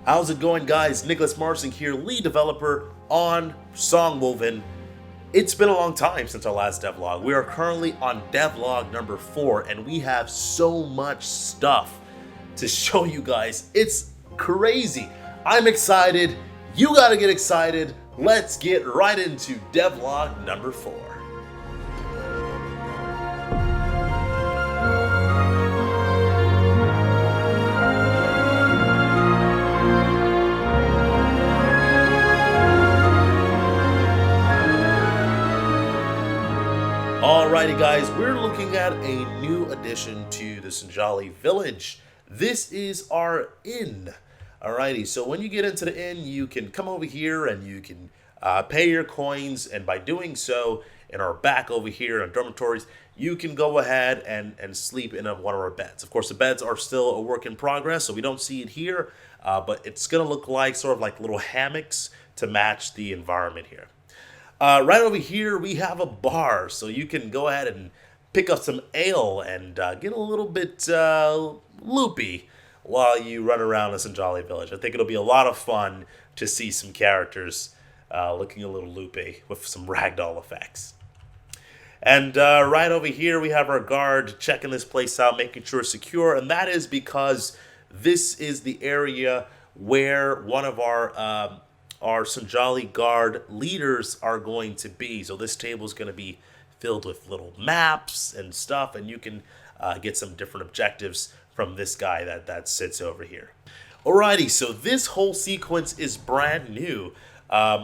How's it going, guys? Nicholas Marsing here, lead developer on Songwoven. It's been a long time since our last devlog. We are currently on devlog number 4, and we have so much stuff to show you guys. It's crazy. I'm excited. You gotta get excited. Let's get right into devlog number 4. Alrighty, guys, we're looking at a new addition to the Sinjali village. This is our inn. Alrighty, so when you get into the inn, you can come over here and you can pay your coins, and by doing so, in our back over here in our dormitories, you can go ahead and sleep in one of our beds. Of course, the beds are still a work in progress, so we don't see it here, but it's going to look like sort of like little hammocks to match the environment here. Right over here, we have a bar, so you can go ahead and pick up some ale and get a little bit loopy while you run around this Jolly Village. I think it'll be a lot of fun to see some characters looking a little loopy with some ragdoll effects. And right over here, we have our guard checking this place out, making sure it's secure, and that is because this is the area where one of our Sinjali guard leaders are going to be. So this table is going to be filled with little maps and stuff, and you can get some different objectives from this guy that sits over here. Alrighty, so this whole sequence is brand new.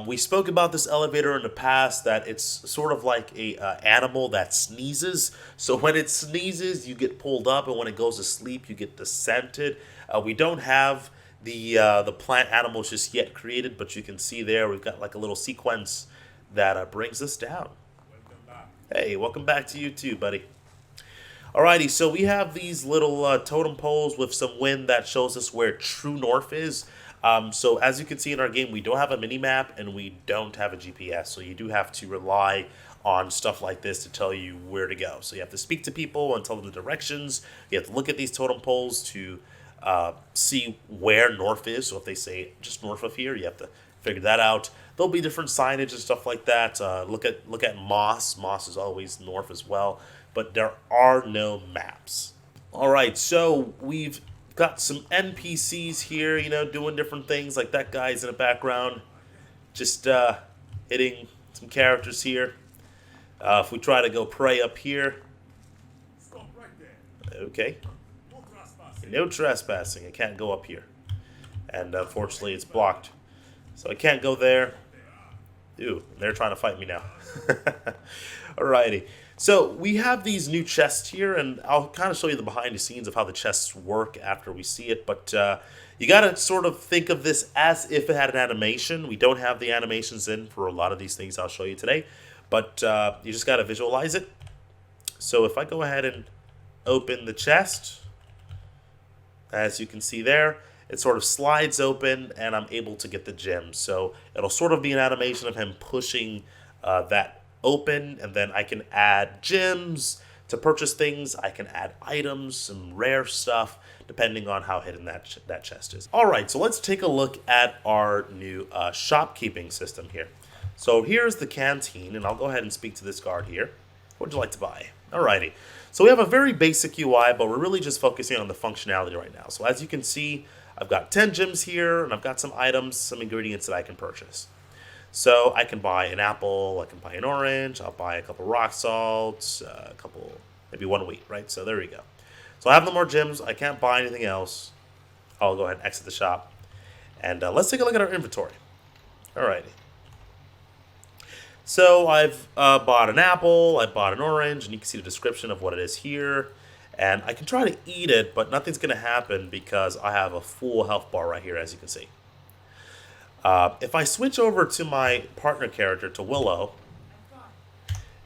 We spoke about this elevator in the past, that it's sort of like a animal that sneezes. So when it sneezes, you get pulled up, and when it goes to sleep, you get descended. We don't have the plant animals just yet created, but you can see there we've got like a little sequence that brings us down. Hey, welcome back to you too, buddy. Alrighty, so we have these little totem poles with some wind that shows us where true north is. So as you can see in our game, we don't have a mini map and we don't have a GPS, so you do have to rely on stuff like this to tell you where to go. So you have to speak to people and tell them the directions. You have to look at these totem poles to see where north is. So if they say just north of here, you have to figure that out. There'll be different signage and stuff like that. Look at moss. Moss is always north as well, but there are no maps. All right, so we've got some NPCs here, doing different things. Like that guy's in the background, just hitting some characters here. If we try to go pray up here, okay. No trespassing. I can't go up here. And unfortunately, it's blocked. So I can't go there. Ooh, they're trying to fight me now. Alrighty. So we have these new chests here, and I'll kind of show you the behind the scenes of how the chests work after we see it. But you got to sort of think of this as if it had an animation. We don't have the animations in for a lot of these things I'll show you today. But you just got to visualize it. So if I go ahead and open the chest, as you can see there, it sort of slides open and I'm able to get the gems. So it'll sort of be an animation of him pushing that open, and then I can add gems to purchase things. I can add items, some rare stuff, depending on how hidden that chest is. Alright, so let's take a look at our new shopkeeping system here. So here's the canteen, and I'll go ahead and speak to this guard here. What would you like to buy? Alrighty. So we have a very basic UI, but we're really just focusing on the functionality right now. So as you can see, I've got 10 gems here, and I've got some items, some ingredients that I can purchase. So I can buy an apple, I can buy an orange, I'll buy a couple rock salts, maybe one wheat, right? So there we go. So I have no more gems, I can't buy anything else. I'll go ahead and exit the shop. And let's take a look at our inventory. Alrighty. So I've bought an apple, I bought an orange, and you can see the description of what it is here. And I can try to eat it, but nothing's going to happen because I have a full health bar right here, as you can see. If I switch over to my partner character, to Willow,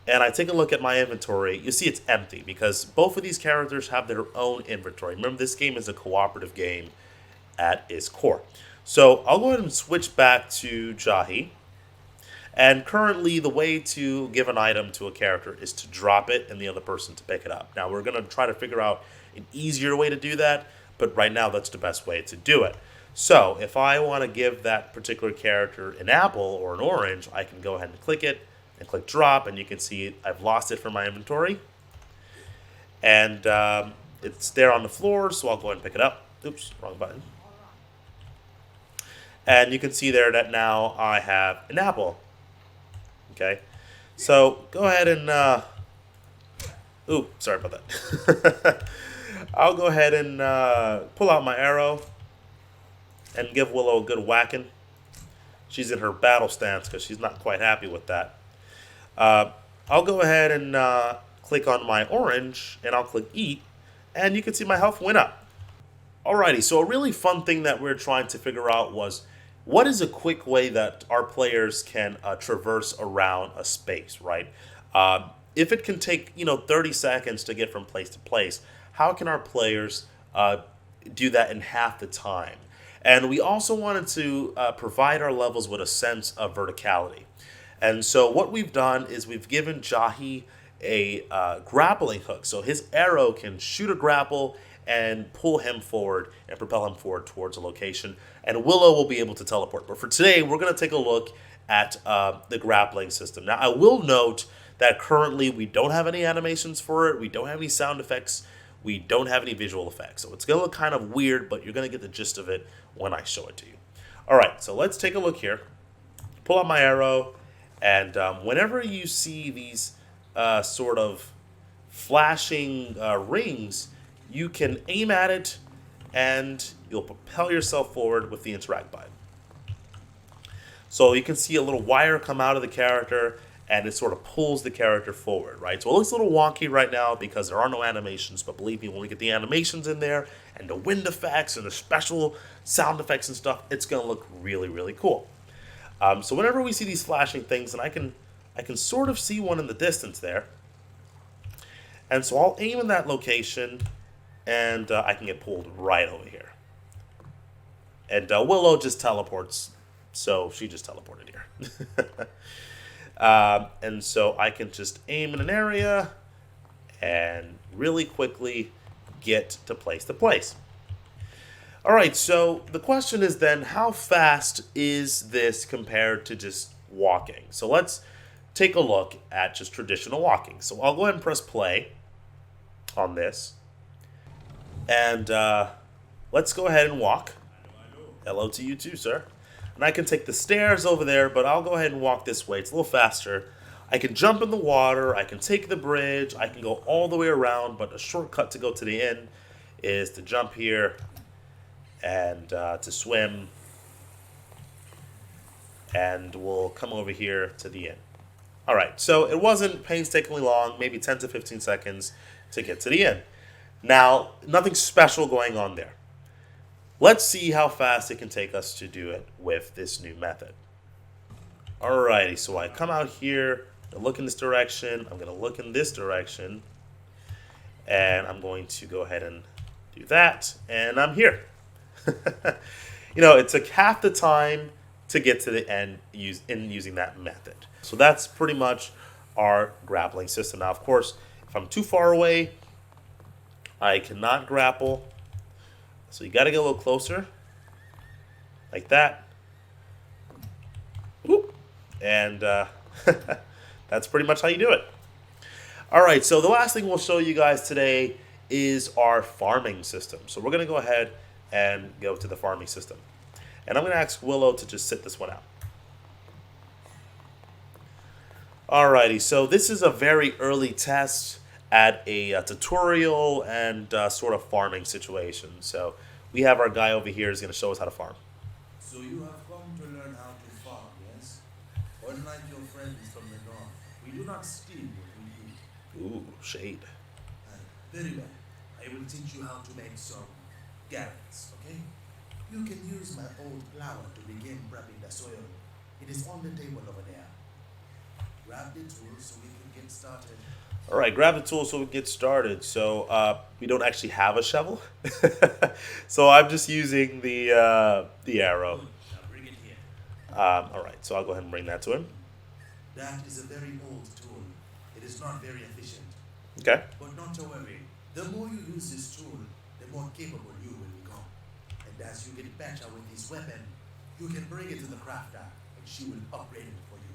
and I take a look at my inventory, you see it's empty because both of these characters have their own inventory. Remember, this game is a cooperative game at its core. So I'll go ahead and switch back to Jahi. And currently, the way to give an item to a character is to drop it and the other person to pick it up. Now, we're going to try to figure out an easier way to do that, but right now, that's the best way to do it. So if I want to give that particular character an apple or an orange, I can go ahead and click it and click drop, and you can see I've lost it from my inventory. And it's there on the floor, so I'll go ahead and pick it up. Oops, wrong button. And you can see there that now I have an apple. Okay, so go ahead and sorry about that. I'll go ahead and pull out my arrow and give Willow a good whacking. She's in her battle stance because she's not quite happy with that. I'll go ahead and click on my orange, and I'll click eat, and you can see my health went up. Alrighty, so a really fun thing that we're trying to figure out was what is a quick way that our players can traverse around a space, right? If it can take 30 seconds to get from place to place, how can our players do that in half the time? And we also wanted to provide our levels with a sense of verticality. And so what we've done is we've given Jahi a grappling hook. So his arrow can shoot a grapple and pull him forward and propel him forward towards a location. And Willow will be able to teleport. But for today, we're going to take a look at the grappling system. Now, I will note that currently we don't have any animations for it. We don't have any sound effects. We don't have any visual effects. So it's going to look kind of weird, but you're going to get the gist of it when I show it to you. All right, so let's take a look here. Pull out my arrow, and whenever you see these sort of flashing rings, you can aim at it, and you'll propel yourself forward with the interact button. So you can see a little wire come out of the character, and it sort of pulls the character forward, right? So it looks a little wonky right now because there are no animations, but believe me, when we get the animations in there, and the wind effects, and the special sound effects and stuff, it's going to look really, really cool. So whenever we see these flashing things, and I can sort of see one in the distance there, and so I'll aim in that location, and I can get pulled right over here. And Willow just teleports, so she just teleported here. And so I can just aim in an area and really quickly get to place. All right, so the question is then, how fast is this compared to just walking? So let's take a look at just traditional walking. So I'll go ahead and press play on this. And let's go ahead and walk. Hello to you too, sir. And I can take the stairs over there, but I'll go ahead and walk this way. It's a little faster. I can jump in the water. I can take the bridge. I can go all the way around, but a shortcut to go to the end is to jump here and to swim. And we'll come over here to the end. All right, so it wasn't painstakingly long, maybe 10 to 15 seconds to get to the end. Now, nothing special going on there. Let's see how fast it can take us to do it with this new method. Alrighty, so I come out here, I look in this direction, I'm going to look in this direction, and I'm going to go ahead and do that, and I'm here. It took half the time to get to the end using that method. So that's pretty much our grappling system. Now, of course, if I'm too far away, I cannot grapple. So you got to get a little closer, like that. Whoop. And that's pretty much how you do it. All right, so the last thing we'll show you guys today is our farming system. So we're going to go ahead and go to the farming system. And I'm going to ask Willow to just sit this one out. Alrighty, so this is a very early test at a tutorial and sort of farming situation. So we have our guy over here who's going to show us how to farm. So you have come to learn how to farm, yes? Unlike your friends from the north, we do not steal what we eat. Ooh, shade. Very well. I will teach you how to make some garrets, okay? You can use my old plow to begin prepping the soil. It is on the table over there. Grab the tool so we can get started. All right, grab the tool so we can get started. So we don't actually have a shovel. So I'm just using the arrow. Now bring it here. All right, so I'll go ahead and bring that to him. That is a very old tool. It is not very efficient. Okay. But not to worry. The more you use this tool, the more capable you will become. And And as you get better with this weapon, you can bring it to the crafter, and she will upgrade it for you.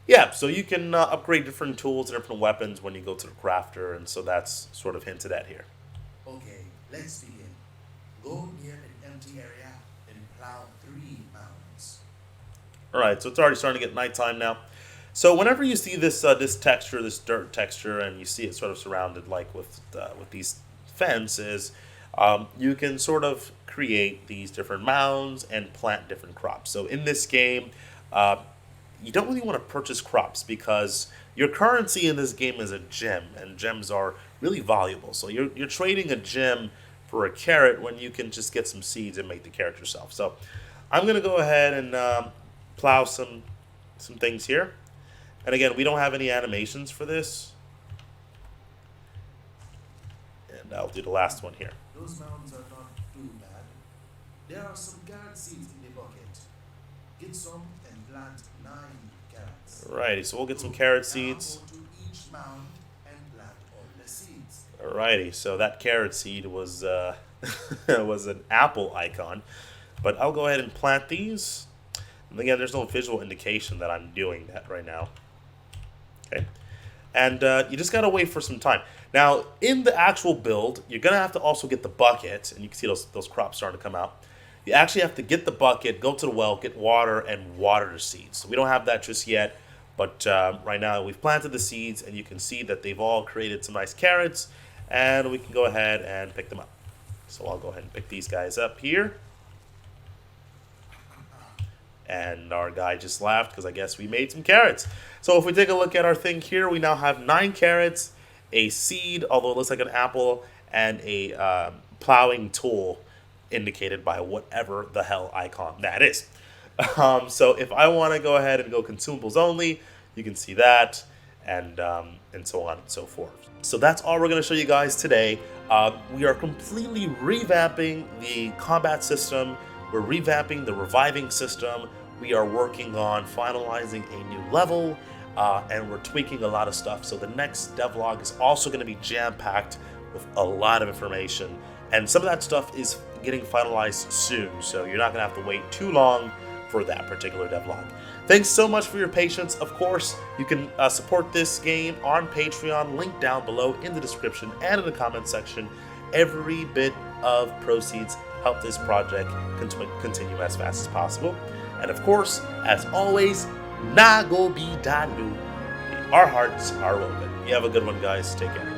Yeah, so you can upgrade different tools and different weapons when you go to the crafter, and so that's sort of hinted at here. Okay, let's begin. Go near an empty area and plow 3 mounds. All right, so it's already starting to get nighttime now. So whenever you see this this texture, this dirt texture, and you see it sort of surrounded like with these fences, you can sort of create these different mounds and plant different crops. So in this game, you don't really want to purchase crops because your currency in this game is a gem, and gems are really valuable. So you're trading a gem for a carrot when you can just get some seeds and make the carrot yourself. So I'm gonna go ahead and plow some things here. And again, we don't have any animations for this. And I'll do the last one here. Those mounds are not too bad. There are some carrot seeds in the bucket. Get some and plant 9 carrots. Alrighty, so we'll get some carrot Now seeds. go to each mound and plant all the seeds. Alrighty, so that carrot seed was was an apple icon. But I'll go ahead and plant these. And again, there's no visual indication that I'm doing that right now. Okay, and you just gotta wait for some time. Now, in the actual build, you're gonna have to also get the bucket, and you can see those crops starting to come out. You actually have to get the bucket, go to the well, get water, and water the seeds. So we don't have that just yet, but right now we've planted the seeds, and you can see that they've all created some nice carrots, and we can go ahead and pick them up. So I'll go ahead and pick these guys up here. And our guy just laughed because I guess we made some carrots. So if we take a look at our thing here, we now have 9 carrots, a seed, although it looks like an apple, and a plowing tool indicated by whatever the hell icon that is. So if I want to go ahead and go consumables only, you can see that, and so on and so forth. So that's all we're going to show you guys today. We are completely revamping the combat system. We're revamping the reviving system. We are working on finalizing a new level, and we're tweaking a lot of stuff. So the next devlog is also going to be jam-packed with a lot of information. And some of that stuff is getting finalized soon, so you're not going to have to wait too long for that particular devlog. Thanks so much for your patience. Of course, you can support this game on Patreon, link down below in the description and in the comment section. Every bit of proceeds help this project continue as fast as possible. And of course, as always, na go be danu. Our hearts are open. You have a good one, guys. Take care.